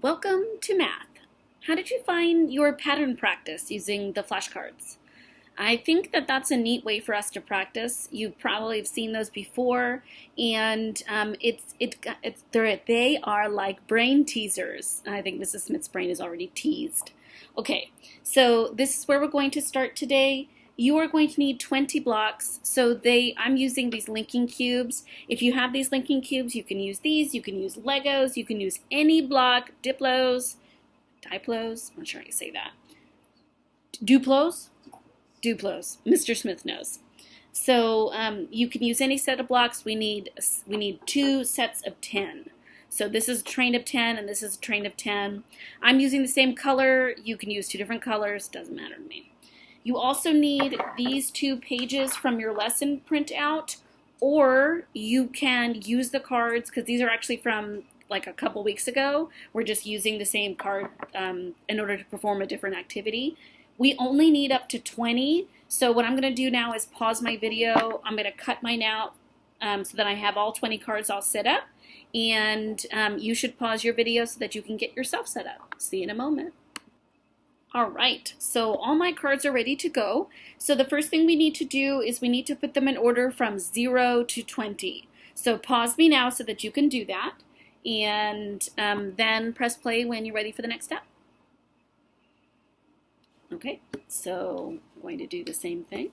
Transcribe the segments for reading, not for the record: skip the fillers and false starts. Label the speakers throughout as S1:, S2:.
S1: Welcome to math. How did you find your pattern practice using the flashcards? I think that that's a neat way for us to practice. You probably have seen those before, and they are like brain teasers. I think Mrs. Smith's brain is already teased. Okay, so this is where we're going to start today. You are going to need 20 blocks. I'm using these linking cubes. If you have these linking cubes, you can use these. You can use Legos. You can use any block, Diplos, Diplos. I'm not sure how you say that. Duplos. Duplos. Mr. Smith knows. So you can use any set of blocks. We need two sets of 10. So this is a train of 10 and this is a train of 10. I'm using the same color. You can use two different colors. Doesn't matter to me. You also need these 2 pages from your lesson printout, or you can use the cards because these are actually from like a couple weeks ago. We're just using the same card in order to perform a different activity. We only need up to 20. So what I'm going to do now is pause my video. I'm going to cut mine out so that I have all 20 cards all set up. And you should pause your video so that you can get yourself set up. See you in a moment. All right, so all my cards are ready to go. So the first thing we need to do is we need to put them in order from 0 to 20. So pause me now so that you can do that. And then press play when you're ready for the next step. Okay, so I'm going to do the same thing.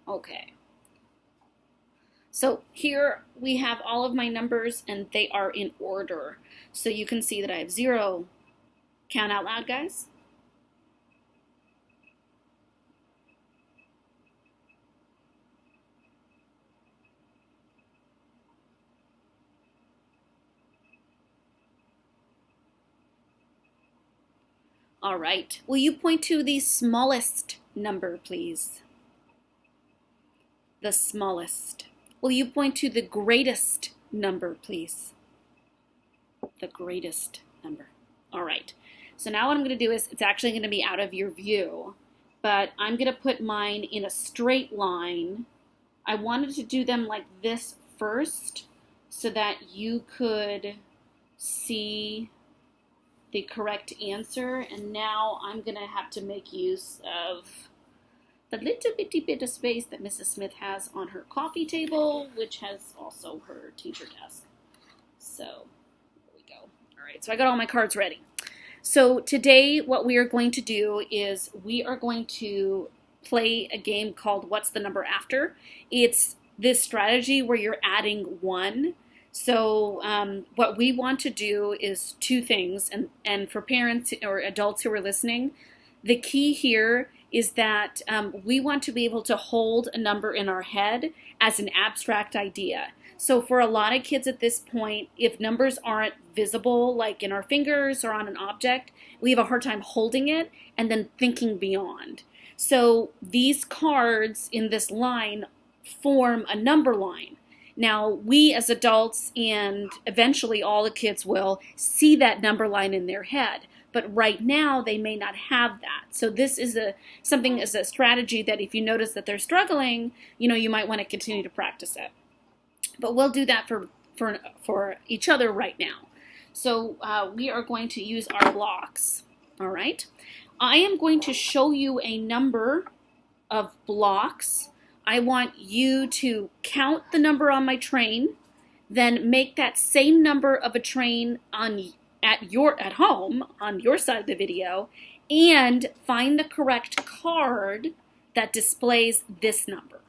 S1: Okay. So here we have all of my numbers and they are in order. So you can see that I have 0. Count out loud, guys. All right. Will you point to the smallest number, please? The smallest. Will you point to the greatest number, please? The greatest number. All right. So now what I'm going to do is, it's actually going to be out of your view, but I'm going to put mine in a straight line. I wanted to do them like this first so that you could see the correct answer, and now I'm going to have to make use of the little bitty bit of space that Mrs. Smith has on her coffee table, which has also her teacher desk. So there we go. All right, so I got all my cards ready. So today what we are going to do is we are going to play a game called What's the Number After? It's this strategy where you're adding 1. So what we want to do is 2 things, and for parents or adults who are listening, the key here is that we want to be able to hold a number in our head as an abstract idea. So for a lot of kids at this point, if numbers aren't visible, like in our fingers or on an object, we have a hard time holding it and then thinking beyond. So these cards in this line form a number line. Now, we as adults and eventually all the kids will see that number line in their head. But right now, they may not have that. So this is something as a strategy that if you notice that they're struggling, you might want to continue to practice it. But we'll do that for each other right now. So we are going to use our blocks. All right. I am going to show you a number of blocks. I want you to count the number on my train, then make that same number of a train on at home on your side of the video and find the correct card that displays this number.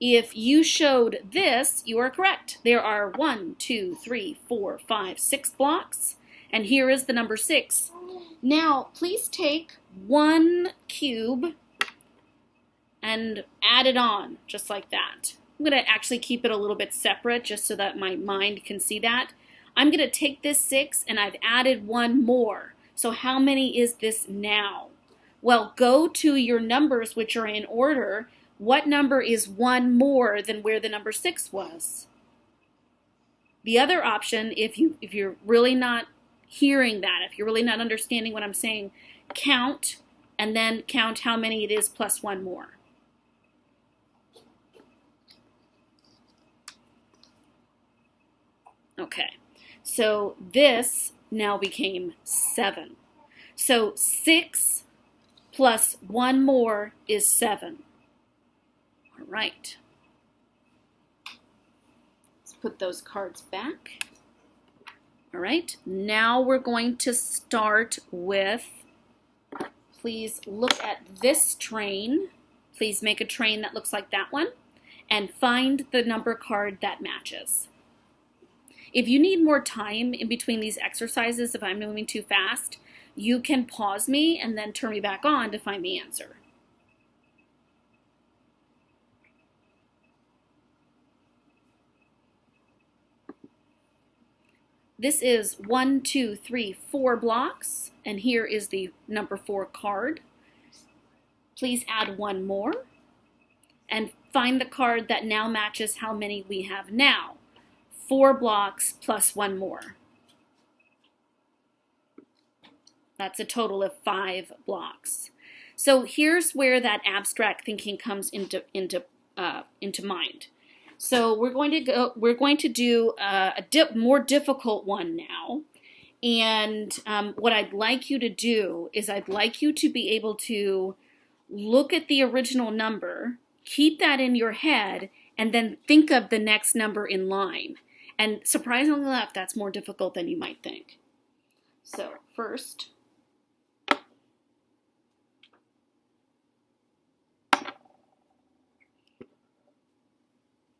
S1: If you showed this, you are correct. There are 1, 2, 3, 4, 5, 6 blocks, and here is the number 6. Now, please take 1 cube and add it on, just like that. I'm going to actually keep it a little bit separate just so that my mind can see that. I'm going to take this 6 and I've added 1 more. So how many is this now? Well, go to your numbers which are in order. What number is 1 more than where the number 6 was? The other option, if you're really not hearing that, if you're really not understanding what I'm saying, count and then count how many it is plus 1 more. Okay, so this now became 7. So 6 plus 1 more is 7. All right. Let's put those cards back. All right, now we're going to start with, please look at this train. Please make a train that looks like that one and find the number card that matches. If you need more time in between these exercises, if I'm moving too fast, you can pause me and then turn me back on to find the answer. This is 1, 2, 3, 4 blocks, and here is the number 4 card. Please add 1 more and find the card that now matches how many we have now. 4 blocks plus 1 more. That's a total of 5 blocks. So here's where that abstract thinking comes into mind. So we're going to do a more difficult one now. And what I'd like you to do is I'd like you to be able to look at the original number, keep that in your head, and then think of the next number in line. And surprisingly enough, that's more difficult than you might think. So first,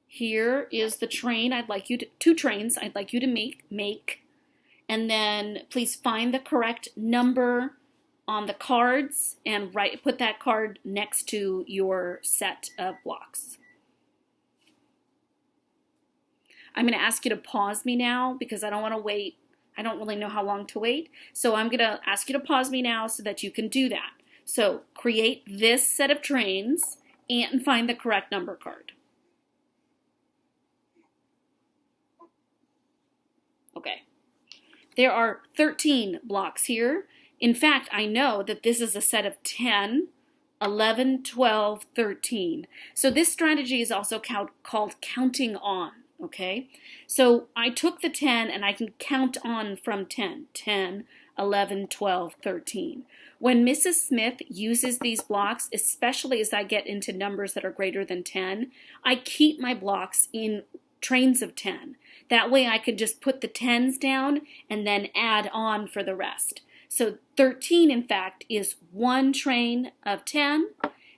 S1: here is the train. I'd like you to, 2 trains I'd like you to make. And then please find the correct number on the cards and put that card next to your set of blocks. I'm going to ask you to pause me now because I don't want to wait. I don't really know how long to wait. So I'm going to ask you to pause me now so that you can do that. So create this set of trains and find the correct number card. Okay. There are 13 blocks here. In fact, I know that this is a set of 10, 11, 12, 13. So this strategy is also called counting on. Okay, so I took the 10 and I can count on from 10, 10, 11, 12, 13. When Mrs. Smith uses these blocks, especially as I get into numbers that are greater than 10, I keep my blocks in trains of 10. That way I could just put the 10s down and then add on for the rest. So 13, in fact, is 1 train of 10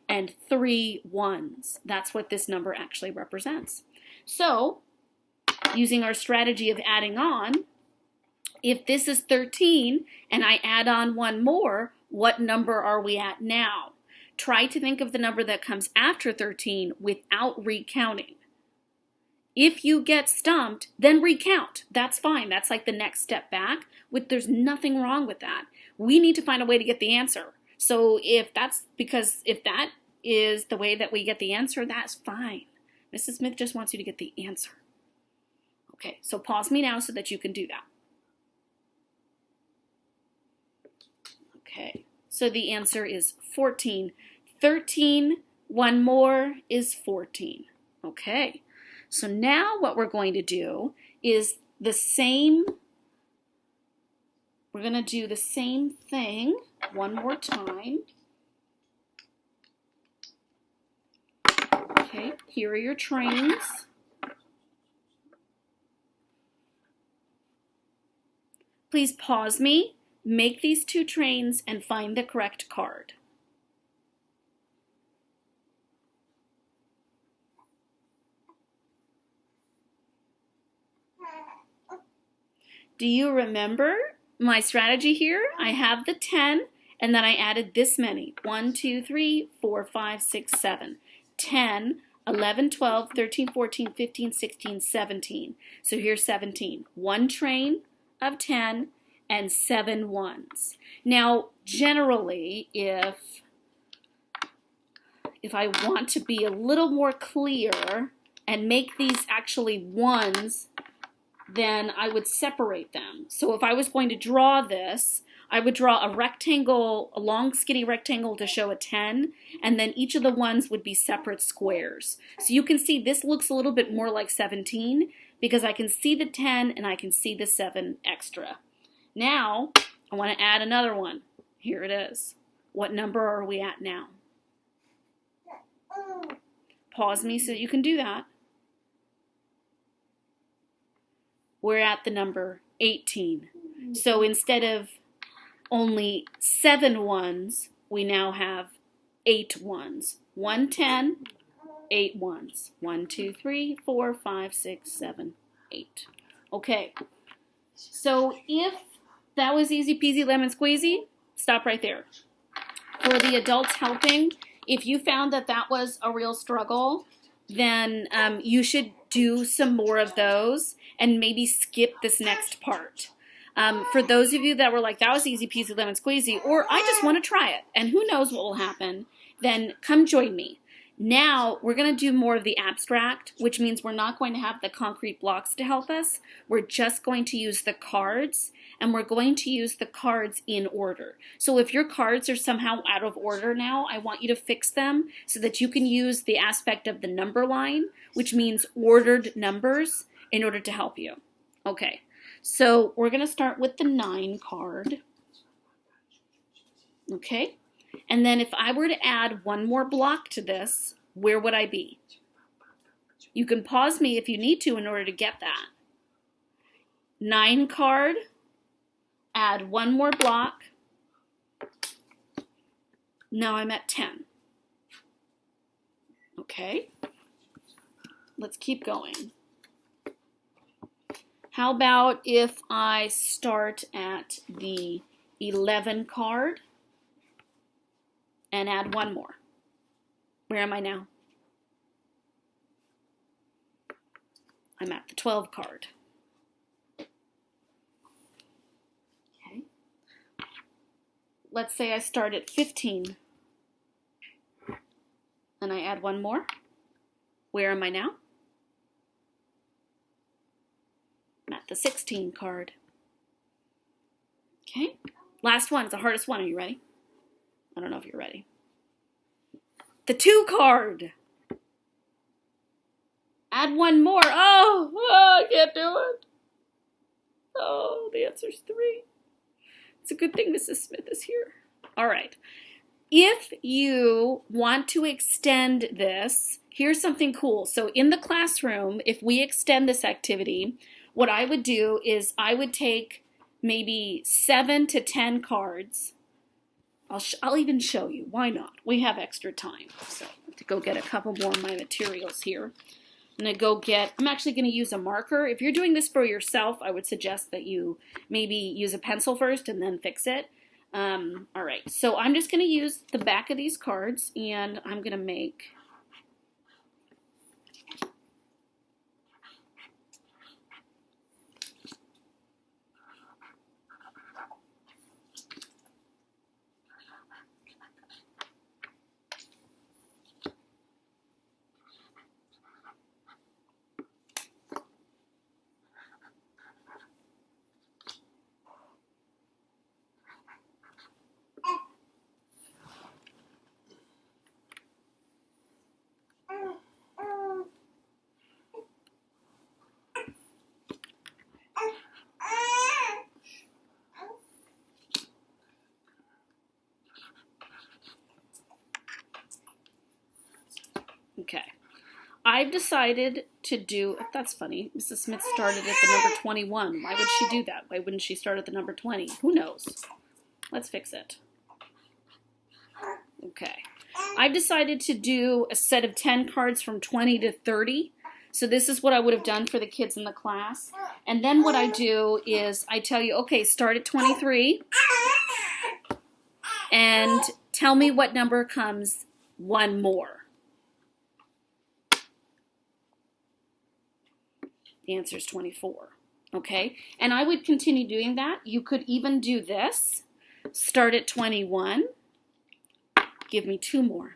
S1: and 3 1s. That's what this number actually represents. So, using our strategy of adding on, if this is 13 and I add on 1 more, what number are we at now? Try to think of the number that comes after 13 without recounting. If you get stumped, then recount. That's fine. That's like the next step back. There's nothing wrong with that. We need to find a way to get the answer. So if that is the way that we get the answer, that's fine. Mrs. Smith just wants you to get the answer. Okay, so pause me now so that you can do that. Okay, so the answer is 14. 13, 1 more is 14. Okay, so now what we're going to do is the same we're going to do the same thing one more time. Okay, here are your trains. Please pause me, make these two trains, and find the correct card. Do you remember my strategy here? I have the 10, and then I added this many. 1, 2, 3, 4, 5, 6, 7. 10, 11, 12, 13, 14, 15, 16, 17. So here's 17. One train of 10 and 7 ones. Now, generally, if I want to be a little more clear and make these actually ones, then I would separate them. So if I was going to draw this, I would draw a rectangle, a long skinny rectangle to show a 10, and then each of the ones would be separate squares. So you can see this looks a little bit more like 17 because I can see the 10 and I can see the 7 extra. Now, I want to add another one. Here it is. What number are we at now? Pause me so you can do that. We're at the number 18. So instead of only 7 ones, we now have 8 ones. 1 10, 8 ones. 1, 2, 3, 4, 5, 6, 7, 8. Okay, so if that was easy peasy lemon squeezy, stop right there. For the adults helping, if you found that that was a real struggle, then you should do some more of those and maybe skip this next part. For those of you that were like, that was easy peasy lemon squeezy, or I just want to try it, and who knows what will happen, then come join me. Now, we're going to do more of the abstract, which means we're not going to have the concrete blocks to help us. We're just going to use the cards, and we're going to use the cards in order. So if your cards are somehow out of order now, I want you to fix them so that you can use the aspect of the number line, which means ordered numbers, in order to help you. Okay, so we're going to start with the 9 card. Okay, and then if I were to add one more block to this, where would I be? You can pause me if you need to in order to get that. 9 card, add one more block. Now I'm at 10. Okay, let's keep going. How about if I start at the 11 card and add one more? Where am I now? I'm at the 12 card. Okay. Let's say I start at 15 and I add one more. Where am I now? I'm at the 16 card. Okay, last one is the hardest one. Are you ready? I don't know if you're ready. The 2 card. Add one more. Oh, I can't do it. Oh, the answer's 3. It's a good thing Mrs. Smith is here. All right. If you want to extend this, here's something cool. So in the classroom, if we extend this activity, what I would do is I would take maybe 7 to 10 cards. I'll even show you. Why not? We have extra time. So I have to go get a couple more of my materials here. I'm actually going to use a marker. If you're doing this for yourself, I would suggest that you maybe use a pencil first and then fix it. All right, so I'm just going to use the back of these cards, and I'm going to make Okay. I've decided to do, that's funny, Mrs. Smith started at the number 21. Why would she do that? Why wouldn't she start at the number 20? Who knows? Let's fix it. Okay. I've decided to do a set of 10 cards from 20 to 30. So this is what I would have done for the kids in the class. And then what I do is I tell you, okay, start at 23 and tell me what number comes one more. The answer is 24. Okay, and I would continue doing that. You could even do this. Start at 21. Give me 2 more.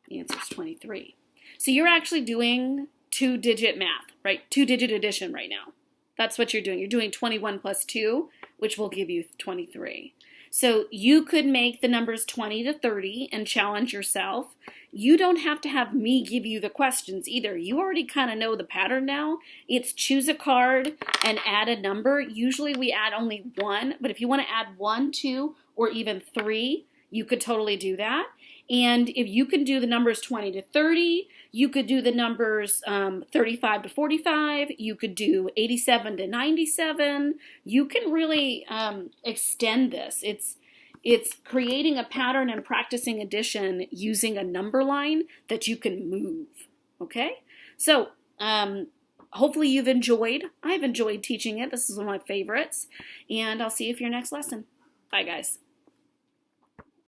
S1: The answer is 23. So you're actually doing 2-digit math, right? 2-digit addition right now. That's what you're doing. You're doing 21 plus 2, which will give you 23. So you could make the numbers 20 to 30 and challenge yourself. You don't have to have me give you the questions either. You already kind of know the pattern now. It's choose a card and add a number. Usually we add only 1, but if you want to add 1, 2, or even 3, you could totally do that. And if you can do the numbers 20 to 30, you could do the numbers 35 to 45, you could do 87 to 97. You can really extend this. It's creating a pattern and practicing addition using a number line that you can move, okay? So hopefully you've enjoyed. I've enjoyed teaching it. This is one of my favorites. And I'll see you for your next lesson. Bye, guys.